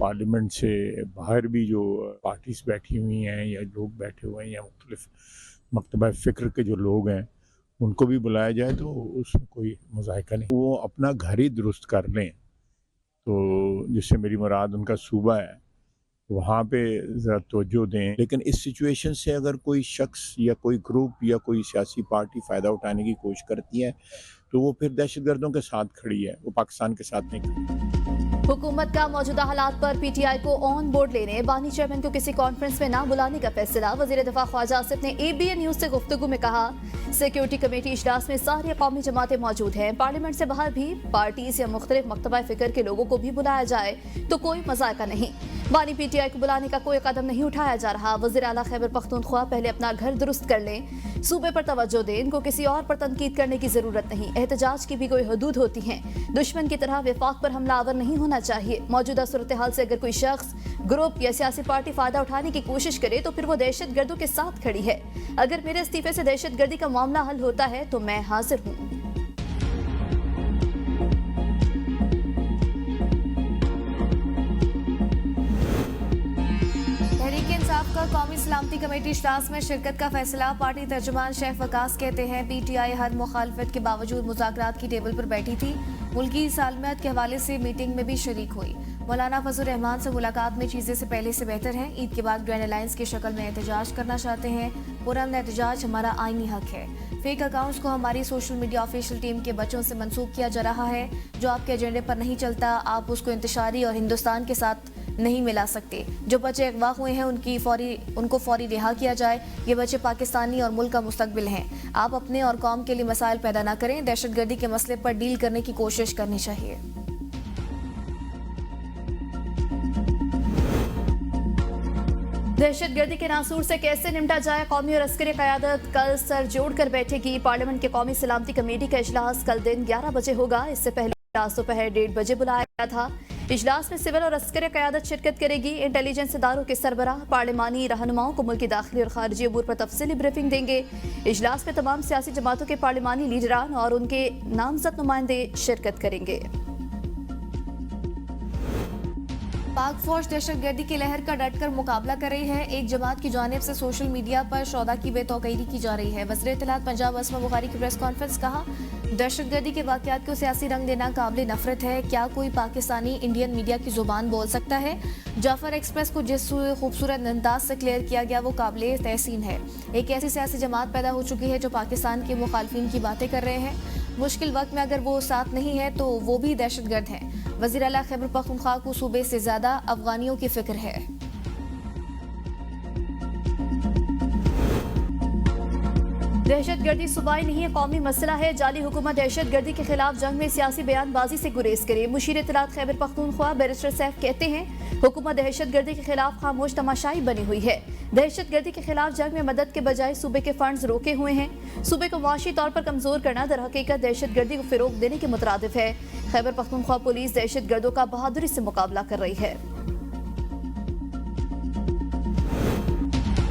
Parliament से बाहर भी जो पार्टीज बैठी हुई हैं या लोग बैठे हुए हैं या मुख्तलिफ मकतबा फ़िक्र के जो लोग हैं उनको भी बुलाया जाए तो उसमें कोई मज़ाहिका नहीं। वो अपना घर ही दुरुस्त कर लें, तो जिससे मेरी मुराद उनका सूबा है, वहाँ पे ज़रा तवज्जो दें। लेकिन इस सिचुएशन से अगर कोई शख्स या कोई ग्रुप या कोई सियासी पार्टी फ़ायदा उठाने की कोशिश करती है तो वो फिर दहशतगर्दों के साथ खड़ी है, वो पाकिस्तान के साथ नहीं खड़ी। हुकूमत का मौजूदा हालात पर पीटीआई को ऑन बोर्ड लेने बानी चेयरमैन को किसी कॉन्फ्रेंस में ना बुलाने का फैसला। वजीर दिफा ख्वाजा आसिफ ने एबीएन न्यूज से गुफ्तगू में कहा, सिक्योरिटी कमेटी इजलास में सारी कौमी जमातें मौजूद हैं, पार्लियामेंट से बाहर भी पार्टीज या मुख्तलिफ मकतबा फिक्र के लोगों को भी बुलाया जाए तो कोई मजाका नहीं। बानी पीटीआई को बुलाने का कोई कदम नहीं उठाया जा रहा। वज़ीर आला खैबर पख्तूनख्वा पहले अपना घर दुरुस्त कर लें, सूबे पर तवज्जो दें, इनको किसी और पर तनकीद करने की जरूरत नहीं। एहतजाज की भी कोई हदूद होती है, दुश्मन की तरह विफाक पर हमलावर नहीं होना चाहिए। मौजूदा सूरत हाल से अगर कोई शख्स, ग्रुप या सियासी पार्टी फायदा उठाने की कोशिश करे तो फिर वो दहशत गर्दों के साथ खड़ी है। अगर मेरे इस्तीफे से दहशत गर्दी का मामला हल होता है तो मैं हाजिर हूँ। का कौमी सलामती कमेटी इजलास में शिरकत का फैसला। पार्टी तर्जुमान शेख वकास कहते हैं, पीटीआई हर मुखालफत के बावजूद मुज़ाकरात की टेबल पर बैठी थी, मुल्की सालमियत के हवाले से मीटिंग में भी शरीक हुई। मौलाना फजल रहमान से मुलाकात में चीज़ें से पहले से बेहतर हैं। ईद के बाद ग्रैंड अलायंस की शक्ल में एहतजाज करना चाहते हैं। पुरअमन एहतजाज हमारा आईनी हक है। फेक अकाउंट्स को हमारी सोशल मीडिया ऑफिशियल टीम के बच्चों से मंसूब किया जा रहा है। जो आपके एजेंडे पर नहीं चलता आप उसको इंतशारी और हिंदुस्तान के साथ नहीं मिला सकते। जो बच्चे अगवा हुए हैं उनको फौरी रिहा किया जाए। ये बच्चे पाकिस्तानी और मुल्क का मुस्तकबिल हैं। आप अपने और कौम के लिए मसाइल पैदा ना करें। दहशतगर्दी के मसले पर डील करने की कोशिश करनी चाहिए। दहशतगर्दी के नासूर से कैसे निपटा जाए, कौमी और अस्करी क़यादत कल सर जोड़कर बैठेगी। पार्लियामेंट की कौमी सलामती कमेटी का इजलास कल दिन 11 बजे होगा। इससे पहले इजलास दोपहर 1:30 बजे बुलाया गया था। इजलास में सिविल और अस्करी क़यादत शिरकत करेगी। इंटेलिजेंस इदारों के सरबराह पार्लिमानी रहनुमाओं को मुल्की दाखिली और खारजी अमूर पर तफसीली ब्रीफिंग देंगे। इजलास में तमाम सियासी जमातों के पार्लिमानी लीडरान और उनके नामजद नुमाइंदे शिरकत करेंगे। पाक फौज दहशतगर्दी की लहर का डटकर मुकाबला कर रही है। एक जमात की जानिब से सोशल मीडिया पर शौदा की बेतौकीरी की जा रही है। वज़ीर इत्तलात पंजाब असमा बुखारी की प्रेस कॉन्फ्रेंस, कहा, दहशतगर्दी के वाक़यात को सियासी रंग देना काबिल नफरत है। क्या कोई पाकिस्तानी इंडियन मीडिया की जुबान बोल सकता है? जाफर एक्सप्रेस को जिस खूबसूरत अंदाज से क्लियर किया गया वो काबिल तहसीन है। एक ऐसी सियासी जमात पैदा हो चुकी है जो पाकिस्तान के मुखालफिन की बातें कर रहे हैं। मुश्किल वक्त में अगर वो साथ नहीं है तो वो भी दहशतगर्द हैं। वज़ीर आला खैबर पख्तूनख्वा को सूबे से ज्यादा अफगानियों की फिक्र है। दहशतगर्दी सूबाई नहीं है, कौमी मसला है। जाली हुकूमत दहशतगर्दी के खिलाफ जंग में सियासी बयानबाजी से गुरेज करे। मुशीर इत्तलात खैबर पख्तूनख्वा बैरिस्टर सैफ कहते हैं, हुकूमत दहशतगर्दी के खिलाफ खामोश तमाशाई बनी हुई है। दहशतगर्दी के खिलाफ जंग में मदद के बजाय सूबे के फंड्स रोके हुए हैं। सूबे को मुआशी तौर पर कमजोर करना दर हकीकत दहशतगर्दी को फिरोग देने के मुतरादिफ है। खैबर पख्तूनख्वा पुलिस दहशतगर्दों का बहादुरी से मुकाबला कर रही है।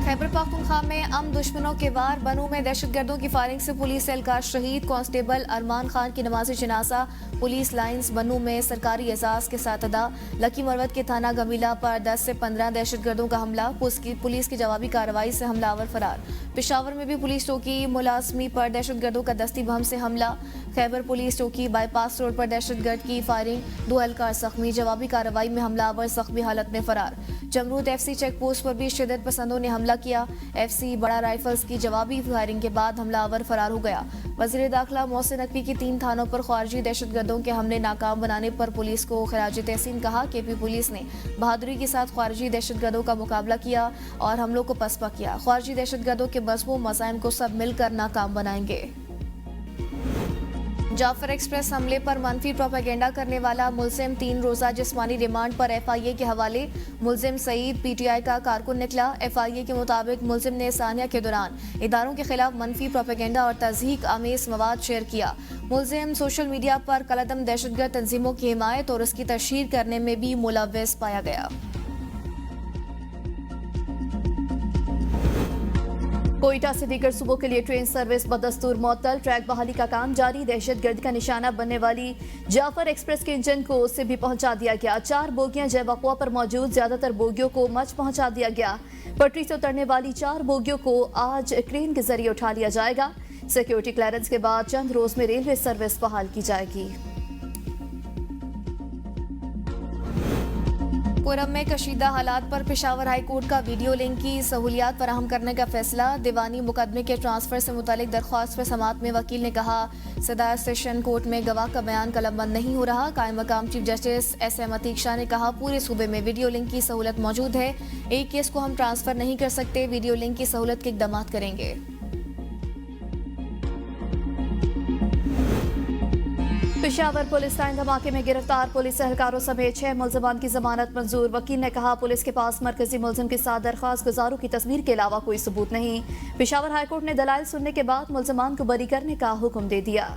खैबर पख्तूनख्वा में दुश्मनों के वार, बनू में दहशतगर्दों की फायरिंग से पुलिस एहलकार शहीद। कांस्टेबल अरमान खान की नमाज़ी जनाजा पुलिस लाइंस बनू में सरकारी एजाज के साथ अदा। लकी मरवत के थाना गमीला पर 10 से 15 दहशतगर्दों का हमला, पुलिस की जवाबी कार्रवाई से हमलावर फरार। पेशावर में भी पुलिस चौकी मुलाजमी पर दहशतगर्दों का दस्ती बम से हमला। खैबर पुलिस चौकी बाईपास रोड पर दहशतगर्द की फायरिंग, 2 एहलकार जख्मी, जवाबी कार्रवाई में हमलावर जख्मी हालत में फरार। जमरूद FC चेक पोस्ट पर भी शिद्दत पसंदों ने हमला किया। FC बड़ा राइफल्स की जवाबी फायरिंग के बाद हमलावर फरार हो गया। वज़ीर दाखिला मोहसिन नकवी की 3 थानों पर खारजी दहशतगर्दों के हमले नाकाम बनाने पर पुलिस को खिराज तहसीन, कहा, KP पुलिस ने बहादुरी के साथ खारजी दहशतगर्दों का मुकाबला किया और हमलों को पसपा किया। खारजी दहशतगर्दों के मज़मूम मज़ाइम को सब मिलकर नाकाम बनाएंगे। जाफर एक्सप्रेस हमले पर मनफी प्रोपेगेंडा करने वाला मुलजिम 3 रोज़ा जिस्मानी रिमांड पर FIA के हवाले। मुलजिम सईद PTI का कारकुन निकला। FIA के मुताबिक मुलजिम ने सानिया के दौरान इदारों के खिलाफ मनफी प्रोपेगेंडा और तज़हीक आमेज मवाद शेयर किया। मुलजिम सोशल मीडिया पर कलदम दहशतगर्द तंजीमों की हिमायत और उसकी तशहीर करने में भी मुलव्वस पाया गया। कोयटा से दीगर सूबों के लिए ट्रेन सर्विस बदस्तूर मअतल, ट्रैक बहाली का काम जारी। दहशतगर्द का निशाना बनने वाली जाफर एक्सप्रेस के इंजन को सिब्बी पहुंचा दिया गया। 4 बोगियां जय वक़वा पर मौजूद, ज्यादातर बोगियों को मच पहुंचा दिया गया। पटरी से उतरने वाली 4 बोगियों को आज क्रेन के जरिए उठा लिया जाएगा। सिक्योरिटी क्लियरेंस के बाद चंद रोज में रेलवे सर्विस बहाल की जाएगी। पुरम में कशीदा हालात पर पेशावर हाई कोर्ट का वीडियो लिंक की सहूलियात फराहम करने का फैसला। दीवानी मुकदमे के ट्रांसफर से मुतालिक दरख्वास्त पर समाअत में वकील ने कहा, सदार सेशन कोर्ट में गवाह का बयान कलमबंद नहीं हो रहा। कायम मकाम chief justice SM Atiq Shah ने कहा, पूरे सूबे में वीडियो लिंक की सहूलत मौजूद है। एक केस को हम ट्रांसफर नहीं कर सकते, वीडियो लिंक की सहूलत के इकदाम करेंगे। पेशावर पुलिस लाइन धमाके में गिरफ्तार पुलिस एहलकारों समेत 6 मुलजमान की जमानत मंजूर। वकील ने कहा, पुलिस के पास मरकजी मुलजिम के साथ दरख्वास्त गुजारों की तस्वीर के अलावा कोई सबूत नहीं। पेशावर हाईकोर्ट ने दलाइल सुनने के बाद मुलजमान को बरी करने का हुक्म दे दिया।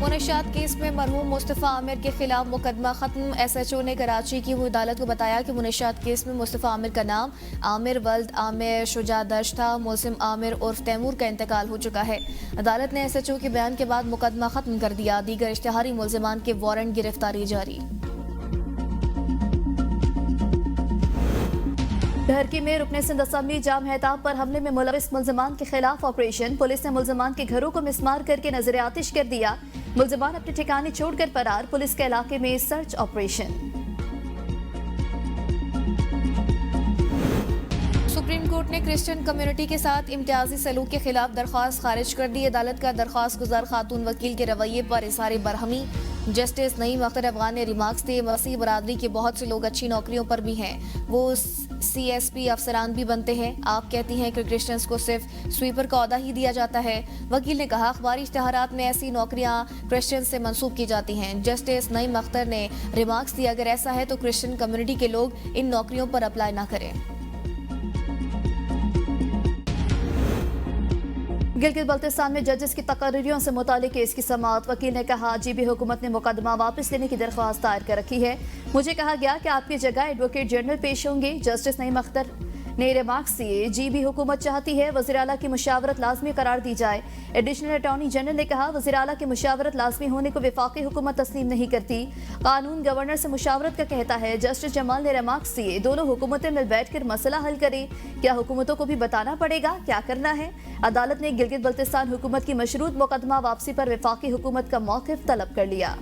मुनशियात केस में मरहूम मुस्तफ़ा आमिर के खिलाफ मुकदमा खत्म। SHO ने कराची की हुई अदालत को बताया कि मुनशियात केस में मुस्तफ़ा आमिर का नाम आमिर वल्द आमिर शुजा दर्ज था। मुलजिम आमिर उर्फ तैमूर का इंतकाल हो चुका है। अदालत ने SHO के बयान के बाद मुकदमा खत्म कर दिया। दीगर इश्तिहारी मुलजिमान के वारंट गिरफ्तारी जारी। धरकी में रुकने सिंध असम्बली जाम हैताब पर हमले में मुलविस मुलजमान के खिलाफ ऑपरेशन। पुलिस ने मुलजमान के घरों को मिसमार करके नजर आतिश कर दिया। मुलजमान अपने ठिकाने छोड़कर फरार। पुलिस के इलाके में सर्च ऑपरेशन। सुप्रीम कोर्ट ने क्रिश्चियन कम्युनिटी के साथ इम्तियाजी सलूक के खिलाफ दरख्वास्त खारिज कर दी। अदालत का दरख्वास्त गुजार खातून वकील के रवैये पर इज़हार बरहमी। जस्टिस नईम अख्तर अफगान ने रिमार्क्स दिए, मसीह बरादरी के बहुत से लोग अच्छी नौकरियों पर भी हैं, वो CSP अफसरान भी बनते हैं। आप कहती हैं कि क्रिश्चियंस को सिर्फ स्वीपर का ओहदा ही दिया जाता है। वकील ने कहा, अखबारी इश्तिहारात में ऐसी नौकरियां क्रिश्चियन से मंसूब की जाती हैं। जस्टिस नईम अख्तर ने रिमार्क्स दिया, अगर ऐसा है तो क्रिश्चियन कम्युनिटी के लोग इन नौकरियों पर अप्लाई ना करें। गिलगित बल्तिस्तान में जजेस की तकरीरों से मुतालिक केस की समाअत। वकील ने कहा, GB हुकूमत ने मुकदमा वापस लेने की दरख्वास्त दायर कर रखी है। मुझे कहा गया कि आपकी जगह एडवोकेट जनरल पेश होंगे। जस्टिस नईम अख्तर ने रिमार्क्स दिए, GB हुकूमत चाहती है वज़ीर आला की मुशावरत लाजमी करार दी जाए। एडिशनल अटॉर्नी जनरल ने कहा, वज़ीर आला की मुशावरत लाजमी होने को वफाकी हुकूमत तस्लीम नहीं करती। कानून गवर्नर से मुशावरत का कहता है। जस्टिस जमाल ने रिमार्क्स दिए, दोनों हुकूमतें मिल बैठकर मसला हल करें। क्या हुकूमतों को भी बताना पड़ेगा क्या करना है? अदालत ने गिलगित बल्तिस्तान हुकूमत की मशरूत मुकदमा वापसी पर वफाकी हुकूमत का मौक़िफ़ तलब कर लिया।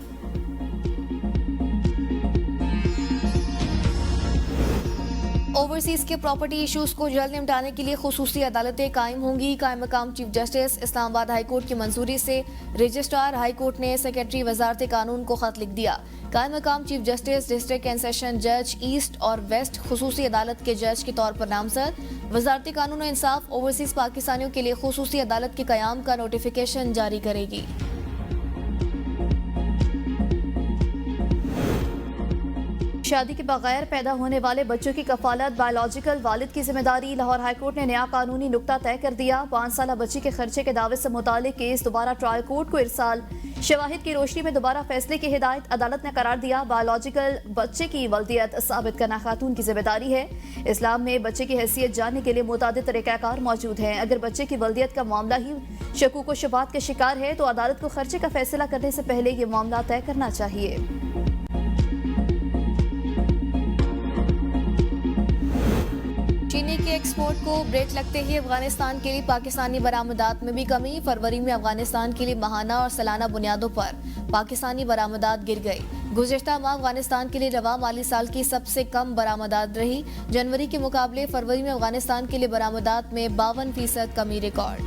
ओवरसीज के प्रॉपर्टी इश्यूज को जल्द निपटाने के लिए खुसूसी अदालतें कायम होंगी। कायम मकाम chief justice Islamabad high court की मंजूरी से रजिस्ट्रार हाई कोर्ट ने सेक्रेटरी वजारत कानून को खत लिख दिया। कायम मकाम chief justice district and session जज ईस्ट और वेस्ट खुसूसी अदालत के जज के तौर पर नामजद। वजारत कानून और इंसाफ ओवरसीज पाकिस्तानियों के लिए खुसूसी अदालत के कयाम का नोटिफिकेशन जारी करेगी। शादी के बगैर पैदा होने वाले बच्चों की कफालत बायोलॉजिकल वालिद की जिम्मेदारी। लाहौर हाईकोर्ट ने नया कानूनी नुक्ता तय कर दिया। 5 साला बच्ची के खर्चे के दावे से मुतालिक केस दोबारा ट्रायल कोर्ट को इरसाल। शवाहिद की रोशनी में दोबारा फैसले की हिदायत। अदालत ने करार दिया, बायोलॉजिकल बच्चे की वल्दियत साबित करना खातून की जिम्मेदारी है। इस्लाम में बच्चे की हैसियत जानने के लिए मुतादिद तरीक़ाकार मौजूद हैं। अगर बच्चे की वल्दियत का मामला ही शकूक व शुबात का शिकार है तो अदालत को खर्चे का फैसला करने से पहले ये मामला तय करना चाहिए। चीनी के एक्सपोर्ट को ब्रेक लगते ही अफगानिस्तान के लिए पाकिस्तानी बरामदात में भी कमी। फरवरी में अफगानिस्तान के लिए माहाना और सालाना बुनियादों पर पाकिस्तानी बरामदात गिर गई। गुज़िश्ता माह अफगानिस्तान के लिए रवा माली साल की सबसे कम बरामदात रही। जनवरी के मुकाबले फरवरी में अफगानिस्तान के लिए बरामदात में 52% कमी रिकॉर्ड।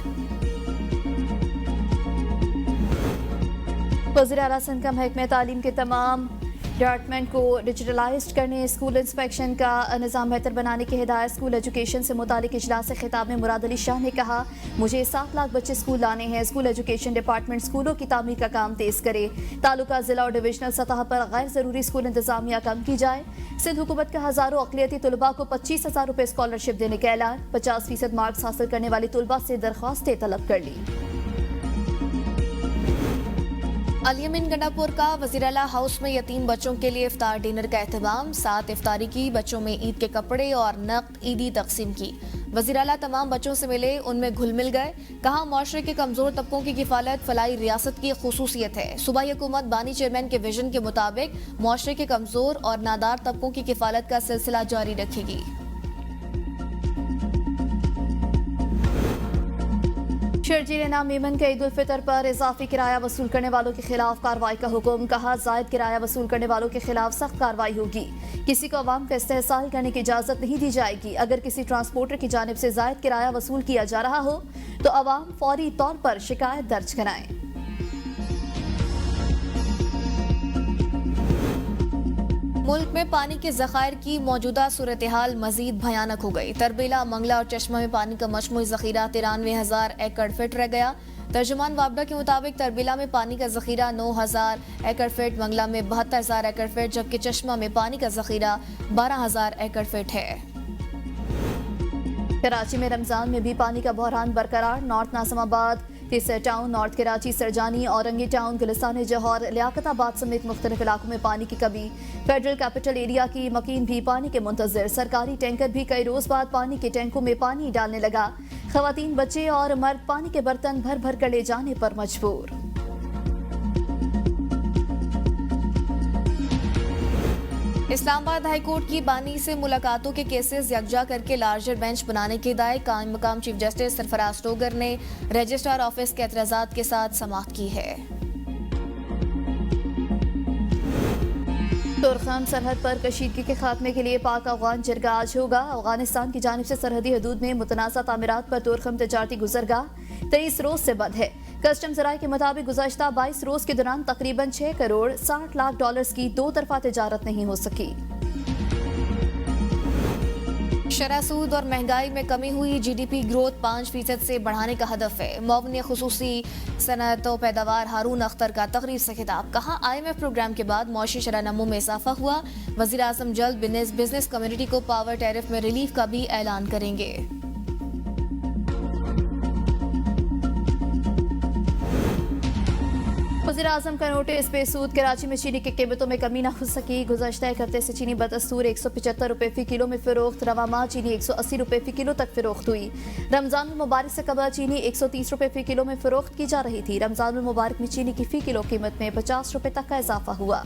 वज़ीर आला सिंध का महकमे तालीम के तमाम डिपार्टमेंट को डिजिटलाइज करने, स्कूल इंस्पेक्शन का निज़ाम बेहतर बनाने की हिदायत। स्कूल एजुकेशन से मुतालिक इजलास से खिताब में मुराद अली शाह ने कहा, मुझे 7 लाख बच्चे स्कूल लाने हैं। स्कूल एजुकेशन डिपार्टमेंट स्कूलों की तामीर का काम तेज करे। तालुका, जिला और डिविजनल सतह पर गैर ज़रूरी स्कूल इंतजामिया कम की जाए। सिंध हुकूमत का हज़ारों अक़लियती तलबा को 25,000 रुपये स्कॉलरशिप देने का ऐलान। 50% मार्क्स हासिल करने वाली तलबा से दरख्वास्तें तलब कर ली। अलियमिन गंडापुर का वजीराला हाउस में यतीम बच्चों के लिए इफ्तार डिनर का एहतमाम। 7 इफ्तारी की, बच्चों में ईद के कपड़े और नकद ईदी तकसीम की। वजीराला तमाम बच्चों से मिले, उनमें घुल मिल गए। कहा माशरे के कमजोर तबकों की किफालत फलाई रियासत की खुसूसियत है। सूबाई हुकूमत बानी चेयरमैन के विजन के मुताबिक माशरे के कमजोर और नादार तबकों की किफालत का सिलसिला जारी रखेगी। शरजील नाम मेमन के ईद उल फितर पर इजाफी किराया वसूल करने वालों के खिलाफ कार्रवाई का हुक्म। कहा जायद किराया वसूल करने वालों के खिलाफ सख्त कार्रवाई होगी। किसी को अवाम का इस्तेहसाल करने की इजाजत नहीं दी जाएगी। अगर किसी ट्रांसपोर्टर की जानिब से जायद किराया वसूल किया जा रहा हो तो अवाम फौरी तौर पर शिकायत दर्ज कराएं। मुल्क में पानी के जखायर की मौजूदा सूरत हाल मजीद भयानक हो गई। तरबेला, मंगला और चश्मा में पानी का मजमूई जखीरा 93,000 एकड़ फीट रह गया। तर्जुमान वापडा के मुताबिक तरबेला में पानी का जखीरा 9,000 एकड़ फीट, मंगला में 72,000 एकड़ फीट, जबकि चश्मा में पानी का जखीरा 12,000 एकड़ फीट है। कराची में रमजान में भी पानी का बहरान बरकरार। नॉर्थ नासिमाबाद, तीसरा town, north Karachi, Surjani, Orangi town, Gulistan Jauhar, Liaquatabad समेत मुख्तलिफ इलाकों में पानी की कमी। फेडरल कैपिटल एरिया की मकीन भी पानी के मुंतजर। सरकारी टैंकर भी कई रोज बाद पानी के टैंकों में पानी डालने लगा। खवातीन, बच्चे और मर्द पानी के बर्तन भर भर कर ले जाने पर मजबूर। इस्लामाबाद हाईकोर्ट की बानी से मुलाकातों के केसेस यकजा करके लार्जर बेंच बनाने की हिदायत। कायम मकाम चीफ जस्टिस सरफराज टोगर ने रजिस्ट्रार ऑफिस के एतराजात के साथ समाअत की है। तुर्खान सरहद पर कशीदगी के खात्मे के लिए पाक अफगान जरगा आज होगा। अफगानिस्तान की जानिब से सरहदी हदूद में मुतनाज़ा तामीरात पर तुर्खम तजारती गुजरगाह 23 रोज से बंद है। कस्टम ज़राए के मुताबिक गुज़श्ता 22 रोज के दौरान तकरीबन 6 करोड़ 60 लाख डॉलर्स की 2 तरफा तिजारत नहीं हो सकी। शरह सूद और महंगाई में कमी हुई। GDP ग्रोथ 5% से बढ़ाने का हदफ है। मुअव्विन खुसूसी सनअत व पैदावार हारून अख्तर का तकरीर से खिताब। कहा IMF प्रोग्राम के बाद मौशी शरह नमो में इजाफा हुआ। वज़ीर आज़म जल्द बिजनेस कम्युनिटी को पावर टैरिफ में रिलीफ का भी ऐलान करेंगे। वज़ीर आज़म का नोटिस बेसूद। कराची में चीनी की कीमतों में कमी न हो सकी। गुज़श्ता एक हफ्ते से चीनी बदस्तूर 175 रुपए फी किलो में फरोख्त। रवा माह चीनी 180 रुपए फी किलो तक फरोख्त हुई। रमजान मुबारक से कबल चीनी 130 रुपए फी किलो में फरोख्त की जा रही थी। रमजान मुबारक में चीनी की फी किलो कीमत में 50 रुपए तक का इजाफा हुआ।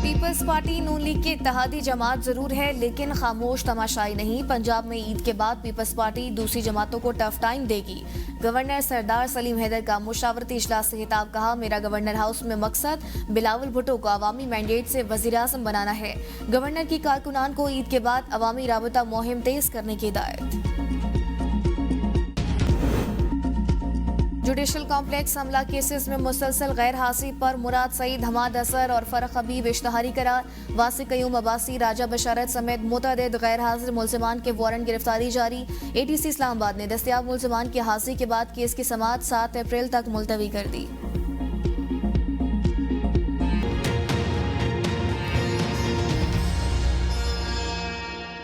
पीपल्स पार्टी नून लीग की इत्तेहादी जमात जरूर है, लेकिन खामोश तमाशाई नहीं। पंजाब में ईद के बाद पीपल्स पार्टी दूसरी जमातों को टफ टाइम देगी। गवर्नर सरदार सलीम हैदर का मुशावरती इजलास से खिताब। कहा मेरा गवर्नर हाउस में मकसद बिलावल भुट्टो को अवामी मैंडेट से वजीर आज़म बनाना है। गवर्नर की कारकुनान को ईद के बाद अवामी राबता मुहिम तेज करने की हिदायत। जुडिशल कॉम्प्लेक्स हमला केसेस में मुसलसल गैर हाजिरी पर मुराद सईद, हमाद असर और फरख हबीब इश्तहारी करार। वासिक कयूम अब्बासी, राजा बशारत समेत मुतअद्दिद गैर हाजिर मुलजिमान के वारंट गिरफ्तारी जारी। ATC इस्लामाबाद ने दस्तयाब मुलजिमान की हाजिरी के बाद केस की समाअत 7 अप्रैल तक मुलतवी कर दी।